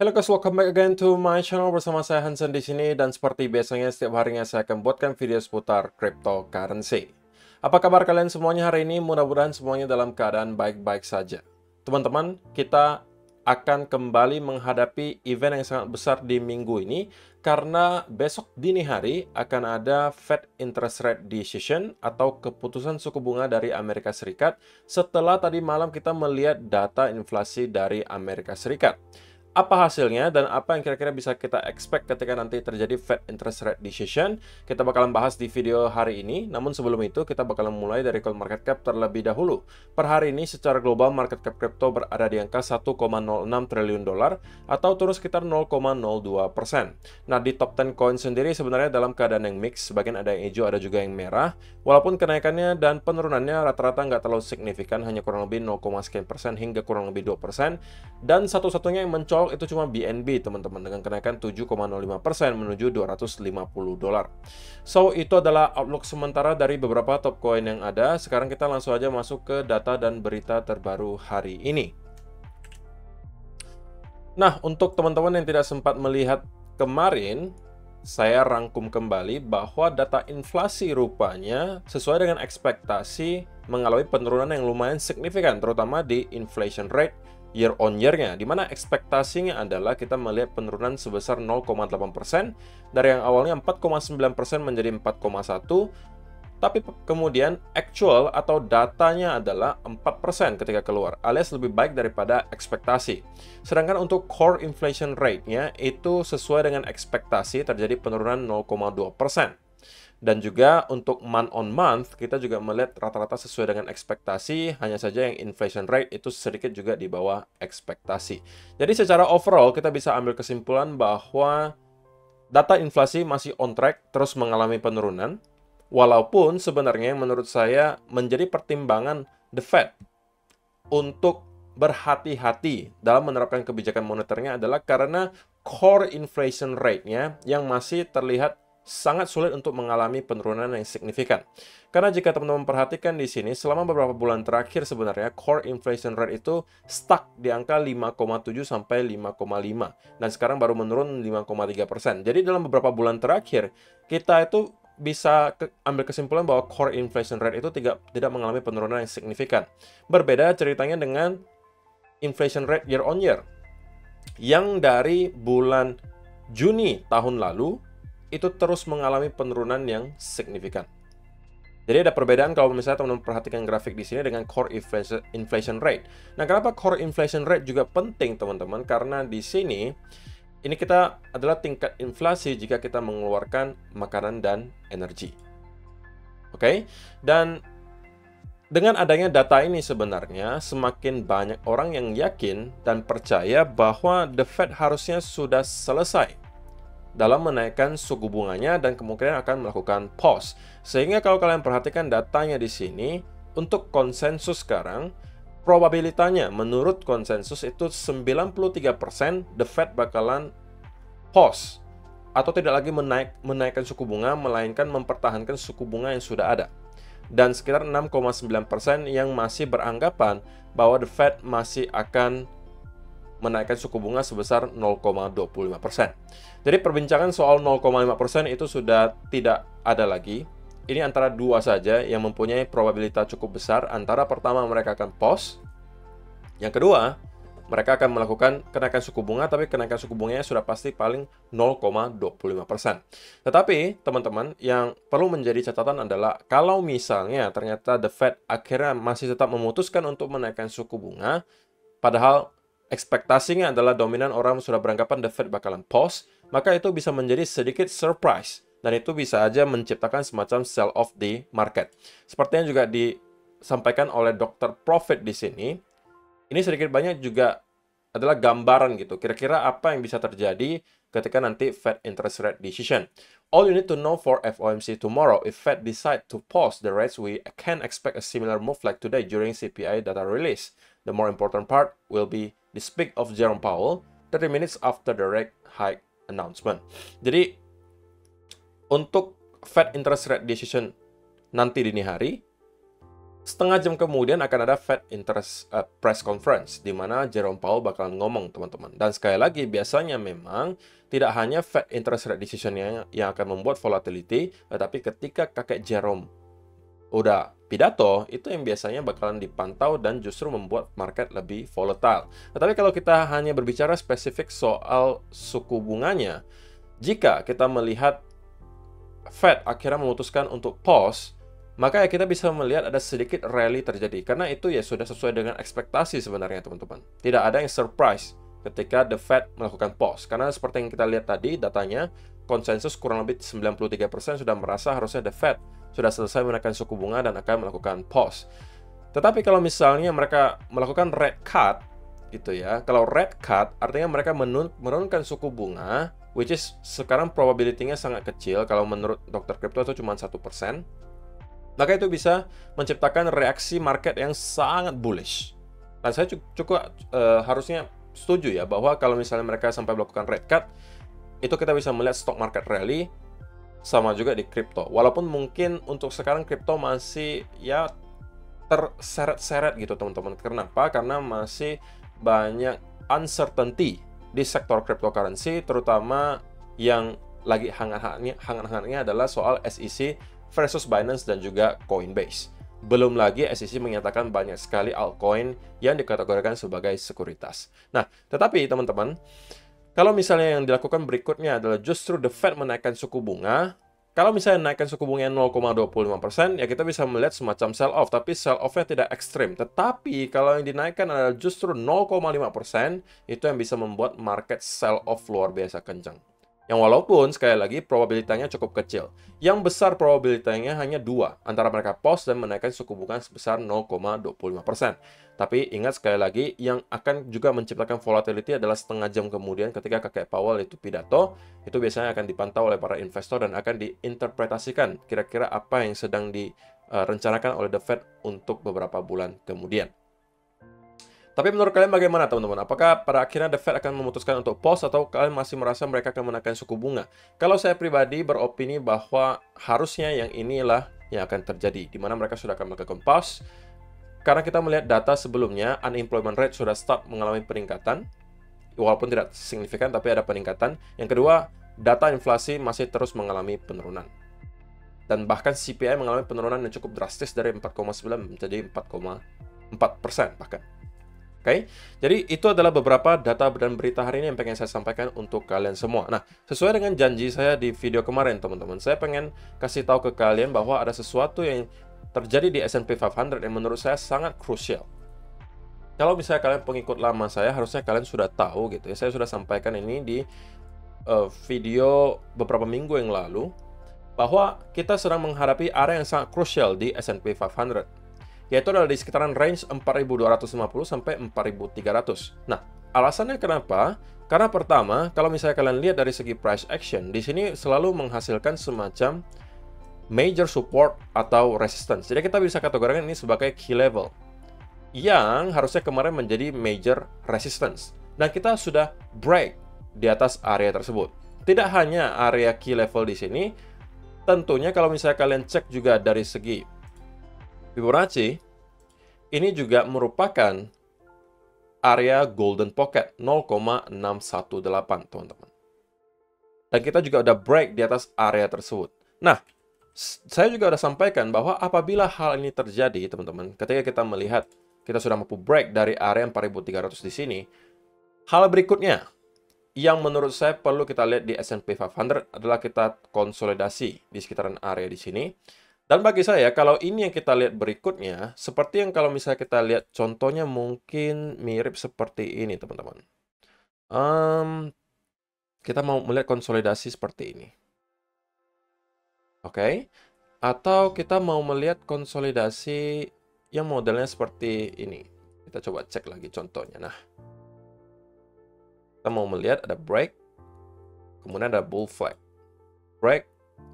Halo guys, welcome back again to my channel bersama saya Hansen di sini dan seperti biasanya setiap harinya saya akan buatkan video seputar cryptocurrency. Apa kabar kalian semuanya hari ini? Mudah-mudahan semuanya dalam keadaan baik-baik saja. Teman-teman, kita akan kembali menghadapi event yang sangat besar di minggu ini karena besok dini hari akan ada Fed Interest Rate Decision atau keputusan suku bunga dari Amerika Serikat setelah tadi malam kita melihat data inflasi dari Amerika Serikat. Apa hasilnya dan apa yang kira-kira bisa kita expect ketika nanti terjadi Fed Interest Rate Decision? Kita bakalan bahas di video hari ini. Namun sebelum itu, kita bakalan mulai dari coin market cap terlebih dahulu. Per hari ini, secara global, market cap crypto berada di angka 1,06 triliun dolar atau turun sekitar 0,02%. Nah, di top 10 coin sendiri sebenarnya dalam keadaan yang mix. Sebagian ada yang hijau, ada juga yang merah. Walaupun kenaikannya dan penurunannya rata-rata nggak terlalu signifikan, hanya kurang lebih 0, sekian persen hingga kurang lebih 2%. Dan satu-satunya yang mencolok itu cuma BNB, teman-teman, dengan kenaikan 7,05% menuju 250 dolar. So, itu adalah outlook sementara dari beberapa top coin yang ada. Sekarang kita langsung aja masuk ke data dan berita terbaru hari ini. Nah, untuk teman-teman yang tidak sempat melihat kemarin, saya rangkum kembali bahwa data inflasi rupanya sesuai dengan ekspektasi mengalami penurunan yang lumayan signifikan, terutama di inflation rate year on year-nya, di mana ekspektasinya adalah kita melihat penurunan sebesar 0,8% dari yang awalnya 4,9% menjadi 4,1%, tapi kemudian actual atau datanya adalah 4% ketika keluar, alias lebih baik daripada ekspektasi. Sedangkan untuk core inflation rate-nya itu sesuai dengan ekspektasi terjadi penurunan 0,2%. Dan juga untuk month on month, kita juga melihat rata-rata sesuai dengan ekspektasi, hanya saja yang inflation rate itu sedikit juga di bawah ekspektasi. Jadi secara overall, kita bisa ambil kesimpulan bahwa data inflasi masih on track, terus mengalami penurunan. Walaupun sebenarnya menurut saya menjadi pertimbangan The Fed untuk berhati-hati dalam menerapkan kebijakan moneternya adalah karena core inflation rate-nya yang masih terlihat sangat sulit untuk mengalami penurunan yang signifikan. Karena jika teman-teman perhatikan di sini, selama beberapa bulan terakhir sebenarnya core inflation rate itu stuck di angka 5,7 sampai 5,5. Dan sekarang baru menurun 5,3%. Jadi dalam beberapa bulan terakhir, kita itu bisa ambil kesimpulan bahwa core inflation rate itu tidak mengalami penurunan yang signifikan. Berbeda ceritanya dengan inflation rate year on year, yang dari bulan Juni tahun lalu itu terus mengalami penurunan yang signifikan. Jadi ada perbedaan kalau misalnya teman-teman perhatikan grafik di sini dengan core inflation rate. Nah, kenapa core inflation rate juga penting, teman-teman? Karena di sini ini kita adalah tingkat inflasi jika kita mengeluarkan makanan dan energi. Oke? Dan dengan adanya data ini sebenarnya semakin banyak orang yang yakin dan percaya bahwa The Fed harusnya sudah selesai dalam menaikkan suku bunganya dan kemungkinan akan melakukan pause. Sehingga kalau kalian perhatikan datanya di sini, untuk konsensus sekarang, probabilitanya menurut konsensus itu 93% The Fed bakalan pause atau tidak lagi menaikkan suku bunga, melainkan mempertahankan suku bunga yang sudah ada. Dan sekitar 6,9% yang masih beranggapan bahwa The Fed masih akan menaikkan suku bunga sebesar 0,25%. Jadi perbincangan soal 0,5% itu sudah tidak ada lagi. Ini antara dua saja yang mempunyai probabilitas cukup besar. Antara pertama mereka akan pause, yang kedua mereka akan melakukan kenaikan suku bunga, tapi kenaikan suku bunganya sudah pasti paling 0,25%. Tetapi, teman-teman, yang perlu menjadi catatan adalah kalau misalnya ternyata The Fed akhirnya masih tetap memutuskan untuk menaikkan suku bunga, padahal ekspektasinya adalah dominan orang sudah beranggapan The Fed bakalan pause, maka itu bisa menjadi sedikit surprise. Dan itu bisa aja menciptakan semacam sell off di market. Seperti yang juga disampaikan oleh Dr. Profit di sini, ini sedikit banyak juga adalah gambaran gitu. Kira-kira apa yang bisa terjadi ketika nanti Fed Interest Rate Decision. All you need to know for FOMC tomorrow, if Fed decide to pause the rates, we can expect a similar move like today during CPI data release. The more important part will be the speak of Jerome Powell 30 minutes after the rate hike announcement. Jadi, untuk Fed Interest Rate Decision nanti dini hari, Setengah jam kemudian akan ada Fed Interest Press Conference, di mana Jerome Powell bakalan ngomong, teman-teman. Dan sekali lagi, biasanya memang tidak hanya Fed Interest Rate Decision yang akan membuat volatility, tetapi ketika kakek Jerome udah pidato, itu yang biasanya bakalan dipantau dan justru membuat market lebih volatile. Tetapi kalau kita hanya berbicara spesifik soal suku bunganya, jika kita melihat Fed akhirnya memutuskan untuk pause, maka ya kita bisa melihat ada sedikit rally terjadi. Karena itu ya sudah sesuai dengan ekspektasi sebenarnya, teman-teman. Tidak ada yang surprise ketika The Fed melakukan pause. Karena seperti yang kita lihat tadi, datanya, konsensus kurang lebih 93% sudah merasa harusnya The Fed sudah selesai menaikkan suku bunga dan akan melakukan pause. Tetapi kalau misalnya mereka melakukan rate cut, gitu ya. Kalau rate cut, artinya mereka menurunkan suku bunga, which is sekarang probability-nya sangat kecil. Kalau menurut Dr. Crypto itu cuma 1%. Maka itu bisa menciptakan reaksi market yang sangat bullish. Dan saya cukup harusnya setuju ya, bahwa kalau misalnya mereka sampai melakukan rate cut, itu kita bisa melihat stock market rally, sama juga di kripto. Walaupun mungkin untuk sekarang kripto masih ya terseret-seret gitu, teman-teman. Kenapa? Karena masih banyak uncertainty di sektor cryptocurrency, terutama yang lagi hangat-hangatnya adalah soal SEC versus Binance dan juga Coinbase. Belum lagi SEC menyatakan banyak sekali altcoin yang dikategorikan sebagai sekuritas. Nah, tetapi teman-teman, kalau misalnya yang dilakukan berikutnya adalah justru The Fed menaikkan suku bunga, kalau misalnya naikkan suku bunga 0,25%, ya kita bisa melihat semacam sell-off, tapi sell-off-nya tidak ekstrim. Tetapi kalau yang dinaikkan adalah justru 0,5%, itu yang bisa membuat market sell-off luar biasa kencang. Yang walaupun, sekali lagi, probabilitasnya cukup kecil. Yang besar probabilitasnya hanya 2, antara mereka pause dan menaikkan suku bunga sebesar 0,25%. Tapi ingat sekali lagi, yang akan juga menciptakan volatility adalah setengah jam kemudian ketika kakek Powell itu pidato, itu biasanya akan dipantau oleh para investor dan akan diinterpretasikan kira-kira apa yang sedang direncanakan oleh The Fed untuk beberapa bulan kemudian. Tapi menurut kalian bagaimana, teman-teman? Apakah pada akhirnya The Fed akan memutuskan untuk pause atau kalian masih merasa mereka akan menaikkan suku bunga? Kalau saya pribadi beropini bahwa harusnya yang inilah yang akan terjadi, di mana mereka sudah akan melakukan pause. Karena kita melihat data sebelumnya, unemployment rate sudah start mengalami peningkatan, walaupun tidak signifikan, tapi ada peningkatan. Yang kedua, data inflasi masih terus mengalami penurunan. Dan bahkan CPI mengalami penurunan yang cukup drastis dari 4,9 menjadi 4,4% bahkan. Oke, jadi itu adalah beberapa data dan berita hari ini yang pengen saya sampaikan untuk kalian semua. Nah, sesuai dengan janji saya di video kemarin, teman-teman, saya pengen kasih tahu ke kalian bahwa ada sesuatu yang terjadi di S&P 500 yang menurut saya sangat krusial. Kalau misalnya kalian pengikut lama saya, harusnya kalian sudah tahu gitu ya. Saya sudah sampaikan ini di video beberapa minggu yang lalu, bahwa kita sedang menghadapi area yang sangat krusial di S&P 500. Yaitu adalah di sekitaran range 4.250 sampai 4.300. Nah, alasannya kenapa? Karena pertama, kalau misalnya kalian lihat dari segi price action, di sini selalu menghasilkan semacam major support atau resistance. Jadi kita bisa kategorikan ini sebagai key level, yang harusnya kemarin menjadi major resistance. Dan kita sudah break di atas area tersebut. Tidak hanya area key level di sini, tentunya kalau misalnya kalian cek juga dari segi Fibonacci, ini juga merupakan area golden pocket 0,618, teman-teman. Dan kita juga udah break di atas area tersebut. Nah, saya juga udah sampaikan bahwa apabila hal ini terjadi, teman-teman, ketika kita melihat kita sudah mampu break dari area 4.300 di sini, hal berikutnya yang menurut saya perlu kita lihat di S&P 500 adalah kita konsolidasi di sekitaran area di sini. Dan bagi saya, kalau ini yang kita lihat berikutnya, seperti yang kalau misalnya kita lihat contohnya mungkin mirip seperti ini, teman-teman. Kita mau melihat konsolidasi seperti ini. Oke. Atau kita mau melihat konsolidasi yang modelnya seperti ini. Kita coba cek lagi contohnya. Nah, kita mau melihat ada break, kemudian ada bull flag. Break,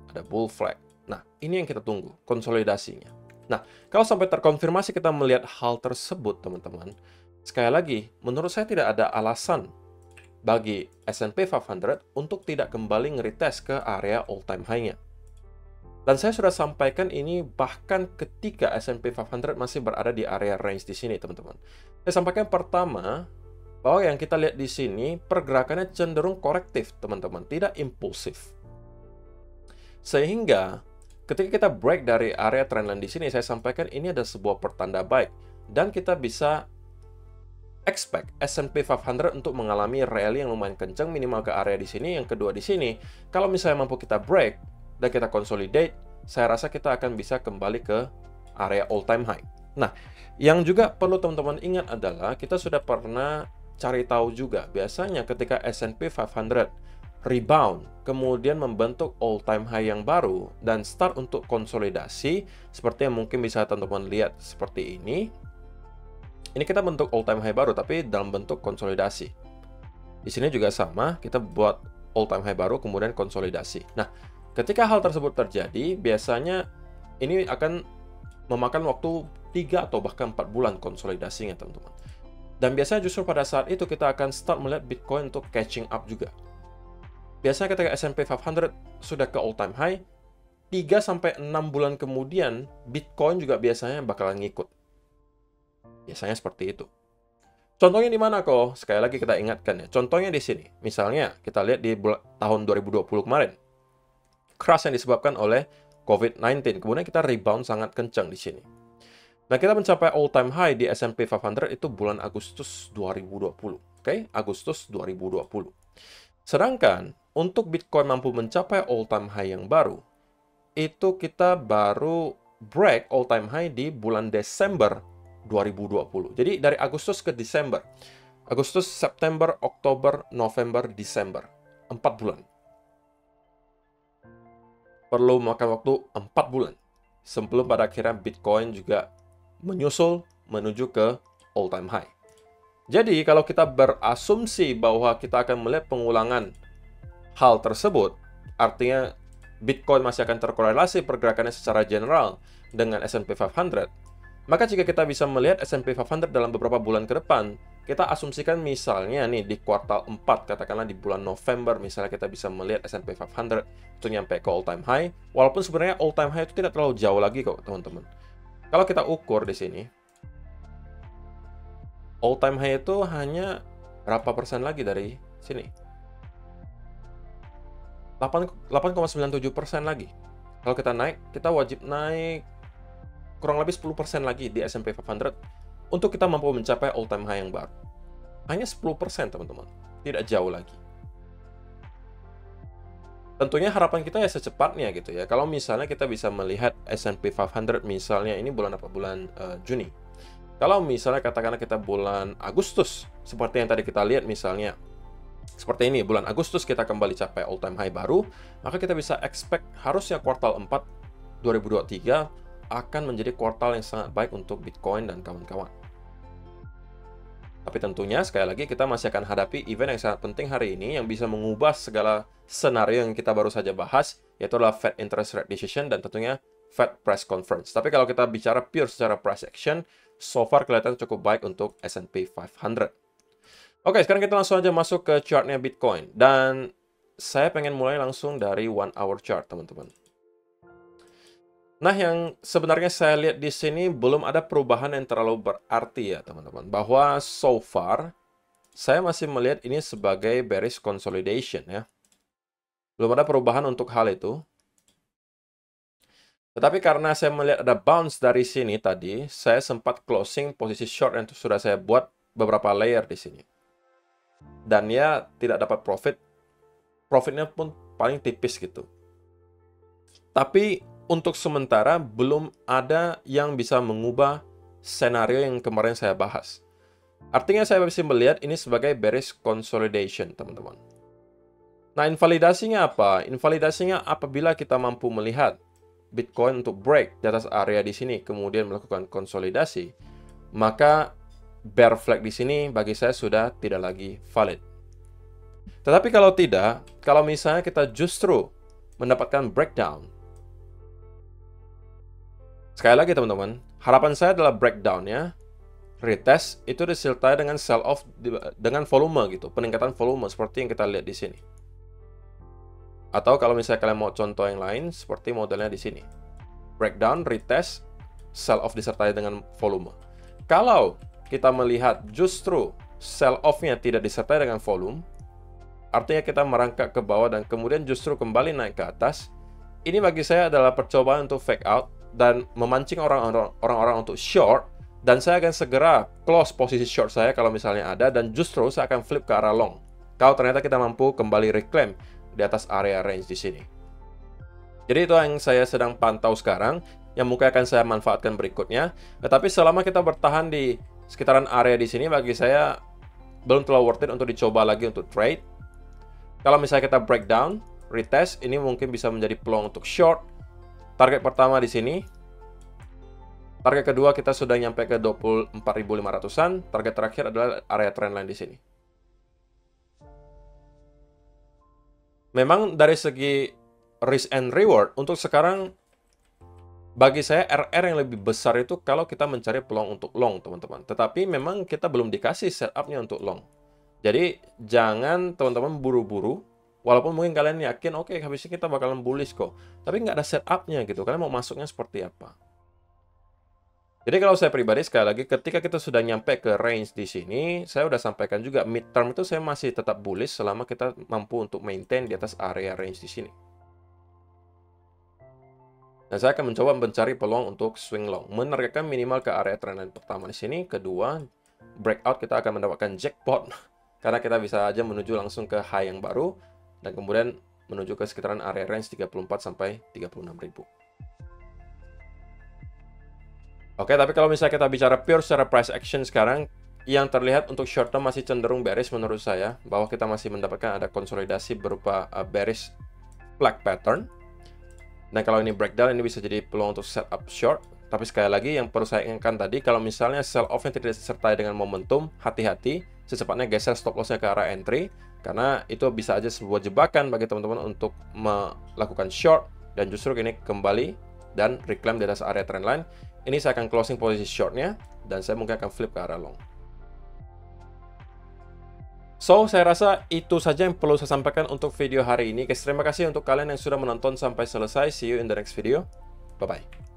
ada bull flag. Nah, ini yang kita tunggu, konsolidasinya. Nah, kalau sampai terkonfirmasi kita melihat hal tersebut, teman-teman, sekali lagi, menurut saya tidak ada alasan bagi S&P 500 untuk tidak kembali nge-retest ke area all-time high-nya. Dan saya sudah sampaikan ini bahkan ketika S&P 500 masih berada di area range di sini, teman-teman. Saya sampaikan pertama, bahwa yang kita lihat di sini, pergerakannya cenderung korektif, teman-teman, tidak impulsif. Sehingga, ketika kita break dari area trendline di sini, saya sampaikan ini ada sebuah pertanda baik. Dan kita bisa expect S&P 500 untuk mengalami rally yang lumayan kencang, minimal ke area di sini. Yang kedua di sini, kalau misalnya mampu kita break, dan kita consolidate, saya rasa kita akan bisa kembali ke area all time high. Nah, yang juga perlu teman-teman ingat adalah kita sudah pernah cari tahu juga, biasanya ketika S&P 500 rebound, kemudian membentuk all time high yang baru, dan start untuk konsolidasi, seperti yang mungkin bisa teman-teman lihat seperti ini. Ini kita bentuk all time high baru, tapi dalam bentuk konsolidasi. Di sini juga sama, kita buat all time high baru, kemudian konsolidasi. Nah, ketika hal tersebut terjadi, biasanya ini akan memakan waktu 3 atau bahkan 4 bulan konsolidasinya, teman-teman. Dan biasanya justru pada saat itu kita akan start melihat Bitcoin untuk catching up juga. Biasanya ketika S&P 500 sudah ke all time high, 3-6 bulan kemudian Bitcoin juga biasanya bakalan ngikut. Biasanya seperti itu. Contohnya di mana kok? Sekali lagi kita ingatkan ya. Contohnya di sini. Misalnya kita lihat di tahun 2020 kemarin. Crash yang disebabkan oleh COVID-19. Kemudian kita rebound sangat kencang di sini. Nah, kita mencapai all time high di S&P 500 itu bulan Agustus 2020. Oke, Agustus 2020. Sedangkan untuk Bitcoin mampu mencapai all time high yang baru, itu kita baru break all time high di bulan Desember 2020. Jadi dari Agustus ke Desember. Agustus, September, Oktober, November, Desember. 4 bulan. Perlu makan waktu 4 bulan. Sebelum pada akhirnya Bitcoin juga menyusul menuju ke all time high. Jadi kalau kita berasumsi bahwa kita akan melihat pengulangan hal tersebut, artinya Bitcoin masih akan terkorelasi pergerakannya secara general dengan S&P 500, maka jika kita bisa melihat S&P 500 dalam beberapa bulan ke depan, kita asumsikan misalnya nih di kuartal 4, katakanlah di bulan November, misalnya kita bisa melihat S&P 500 itu nyampe ke all time high, walaupun sebenarnya all time high itu tidak terlalu jauh lagi kok, teman-teman. Kalau kita ukur di sini, all time high itu hanya berapa persen lagi dari sini? 8,97% lagi. Kalau kita naik, kita wajib naik kurang lebih 10% lagi di S&P 500 untuk kita mampu mencapai all time high yang baru. Hanya 10%, teman-teman. Tidak jauh lagi. Tentunya harapan kita ya secepatnya gitu ya. Kalau misalnya kita bisa melihat S&P 500 misalnya ini bulan apa? Bulan Juni. Kalau misalnya katakanlah kita bulan Agustus, seperti yang tadi kita lihat misalnya, seperti ini, bulan Agustus kita kembali capai all time high baru, maka kita bisa expect harusnya kuartal 4 2023 akan menjadi kuartal yang sangat baik untuk Bitcoin dan kawan-kawan. Tapi tentunya sekali lagi kita masih akan hadapi event yang sangat penting hari ini yang bisa mengubah segala senario yang kita baru saja bahas, yaitu adalah Fed Interest Rate Decision dan tentunya Fed Press Conference. Tapi kalau kita bicara pure secara price action, so far kelihatan cukup baik untuk S&P 500. Oke, sekarang kita langsung aja masuk ke chartnya Bitcoin. Dan saya pengen mulai langsung dari 1 hour chart, teman-teman. Nah, yang sebenarnya saya lihat di sini belum ada perubahan yang terlalu berarti ya, teman-teman. Bahwa so far, saya masih melihat ini sebagai bearish consolidation ya. Belum ada perubahan untuk hal itu. Tetapi karena saya melihat ada bounce dari sini tadi, saya sempat closing posisi short yang sudah saya buat beberapa layer di sini. Dan ya tidak dapat profit. Profitnya pun paling tipis gitu. Tapi untuk sementara belum ada yang bisa mengubah senario yang kemarin saya bahas. Artinya saya masih melihat ini sebagai bearish consolidation, teman-teman. Nah, invalidasinya apa? Invalidasinya apabila kita mampu melihat Bitcoin untuk break di atas area di sini, kemudian melakukan konsolidasi, maka bear flag di sini bagi saya sudah tidak lagi valid. Tetapi kalau tidak, kalau misalnya kita justru mendapatkan breakdown, sekali lagi teman-teman, harapan saya adalah breakdown-nya, retest, itu disertai dengan sell off dengan volume gitu, peningkatan volume seperti yang kita lihat di sini. Atau kalau misalnya kalian mau contoh yang lain, seperti modelnya di sini. Breakdown, retest, sell off disertai dengan volume. Kalau kita melihat justru sell off-nya tidak disertai dengan volume, artinya kita merangkak ke bawah dan kemudian justru kembali naik ke atas. Ini bagi saya adalah percobaan untuk fake out dan memancing orang-orang untuk short, dan saya akan segera close posisi short saya kalau misalnya ada, dan justru saya akan flip ke arah long kalau ternyata kita mampu kembali reclaim di atas area range di sini. Jadi itu yang saya sedang pantau sekarang, yang mungkin akan saya manfaatkan berikutnya. Tetapi selama kita bertahan di sekitaran area di sini, bagi saya belum terlalu worth it untuk dicoba lagi untuk trade. Kalau misalnya kita breakdown, retest, ini mungkin bisa menjadi peluang untuk short. Target pertama di sini. Target kedua kita sudah nyampe ke 24.500-an. Target terakhir adalah area trendline di sini. Memang dari segi risk and reward, untuk sekarang bagi saya RR yang lebih besar itu kalau kita mencari peluang untuk long, teman-teman. Tetapi memang kita belum dikasih setup-nya untuk long. Jadi, jangan teman-teman buru-buru. Walaupun mungkin kalian yakin, oke, habisnya kita bakalan bullish kok. Tapi nggak ada setup-nya gitu. Kalian mau masuknya seperti apa? Jadi kalau saya pribadi, sekali lagi, ketika kita sudah nyampe ke range di sini, saya udah sampaikan juga, midterm itu saya masih tetap bullish selama kita mampu untuk maintain di atas area range di sini. Nah, saya akan mencoba mencari peluang untuk swing long. Menargetkan minimal ke area trendline pertama di sini. Kedua, breakout kita akan mendapatkan jackpot. Karena kita bisa aja menuju langsung ke high yang baru, dan kemudian menuju ke sekitaran area range 34 sampai 36.000. Oke, tapi kalau misalnya kita bicara pure secara price action sekarang, yang terlihat untuk short term masih cenderung bearish menurut saya, bahwa kita masih mendapatkan ada konsolidasi berupa bearish flag pattern. Dan kalau ini breakdown, ini bisa jadi peluang untuk setup short. Tapi sekali lagi, yang perlu saya ingatkan tadi, kalau misalnya sell off-nya tidak disertai dengan momentum, hati-hati, secepatnya geser stop loss-nya ke arah entry, karena itu bisa aja sebuah jebakan bagi teman-teman untuk melakukan short, dan justru ini kembali dan reclaim di atas area trendline. Ini saya akan closing posisi short-nya, dan saya mungkin akan flip ke arah long. So, saya rasa itu saja yang perlu saya sampaikan untuk video hari ini. Guys, terima kasih untuk kalian yang sudah menonton sampai selesai. See you in the next video. Bye-bye.